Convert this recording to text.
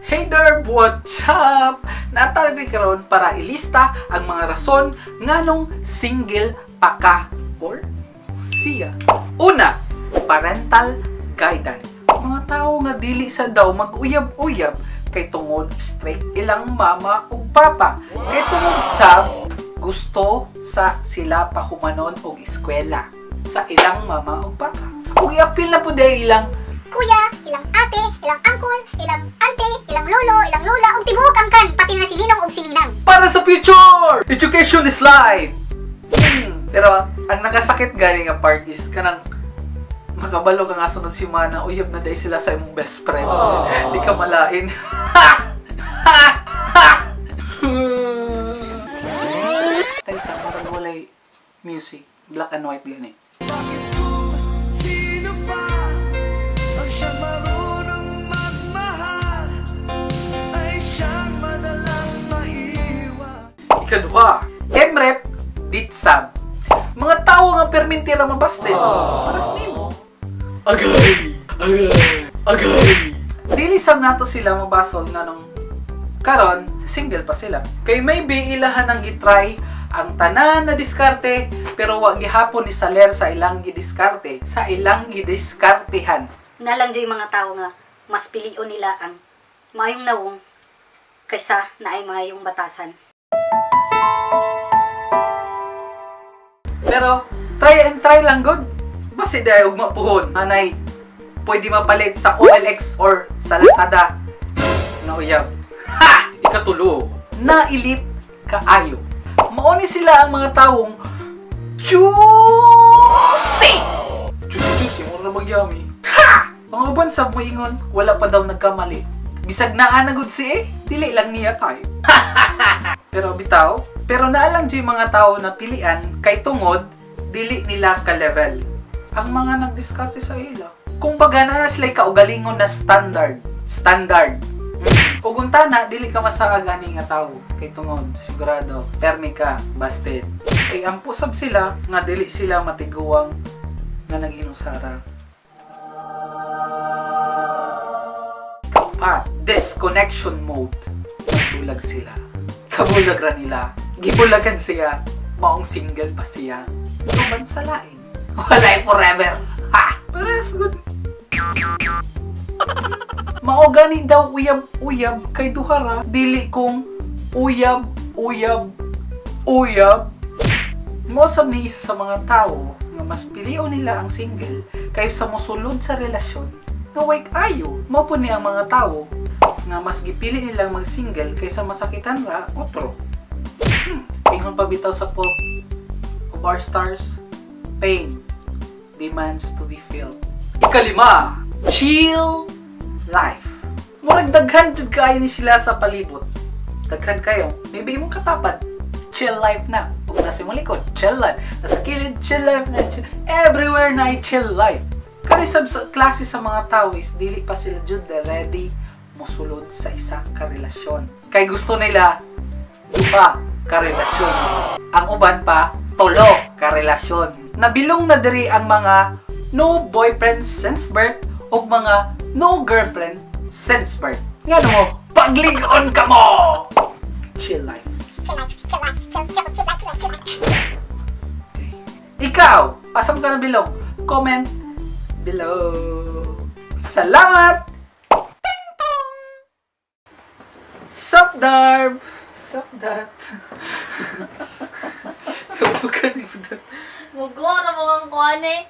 Hey there, what's up? Nataragay karon para ilista ang mga rason nganong single pa ka or siya. Una, parental guidance. Mga tao nga dili sa daw mag-uyab-uyab kay tungod strict ilang mama ug papa. Kay tungod sa gusto sa sila pahumanon og eskwela sa ilang mama ug papa. Ug i-appeal na pud ilang kuya, ilang ate, ilang uncle, ilang ante, ilang lolo, ilang lola, ug tibuok ang kan, pati na si Ninong ug si Ninang. para sa future! Education is life! Pero ang nakasakit gani nga part is kanang makabalo ka nga sunod si Mana, uyab na day sila sa imong best friend. Di ka malain. Tayo sa mga walay music, black and white gani. Sino ba ang siyang marunong magmahal ay siyang madalas maiwan? Ikaduha, Emrep Ditsab. Mga tao nga permintira mabasted. Paras nimo. Agay! Agay! Agay! Dili sam nato sila mabasol nga nung karon single pa sila. Kay maybe ilahan ang gitry ang tanan na diskarte pero wa gihapon ni saler sa ilang gidiskarte, sa ilang gidiskartehan. Nalang dyan mga tao nga mas pilion nila ang mayong nawong kaysa na ay mayong batasan. Pero try and try lang good. Basi day og mapuhon. Anay pwede mapalit sa OLX or sa Lazada. Na uyab. Ha! Ikatulo. Nailit kaayo. Mauni sila ang mga taong juicy! Juicy, mura na magyami. Ha! Mga uban sa moingon, wala pa daw nagkamali. Bisag naa na gud si dili lang niya tayo. Pero bitaw, pero naalang dyan mga tao na pilian kay tungod, dili nila ka-level. Ang mga nagdiskarte sa ila. Kung baga na sila kaugalingon na standard. Kung na, dili ka masaaga ni nga tao. Kay tungod, sigurado, permi ka, busted. Ay ang pusab sila, nga dili sila matiguwang nga nag-inusara. Kaupat, disconnection mode. Bulag sila. Kabulag ra nila. Gibulagan siya. Maong single pa siya. Tuman sa lain. Walay forever. Ha! Pares good. Mao gani daw uyab-uyab kay duhara. Dili kong uyab-uyab. Mosab ni isa sa mga tao nga mas pilion nila ang single kay sa mosulod sa relasyon. Naway ayo. Mao po ni ang mga tao nga mas gipili nilang mag-single kaysa masakitan ra otro. Ingon pa bitaw sa pop of our stars, pain demands to be felt. Ikalima, chill life. Murag daghan jud kaayo ni sila sa palibot. Daghan kayo. Maybe imong katapat, chill life na. Ug nasa imong likod, chill life. Nasa kilid, chill life na. Everywhere na chill life. Kani sa klase sa mga tao is dili pa sila jud ready mosulod sa isa ka relasyon. Kay gusto nila duha ka relasyon. Ang uban pa, tolo ka relasyon. Nabilong na diri ang mga no boyfriend since birth o mga no girlfriend since birth. Nga mo, pagligon ka mo! Chill life. Ikaw, pasam ka na bilong. Comment below. Salamat! Sup, Darb? Sup, that? Subukan mo that. Mugo na mga kuhan eh.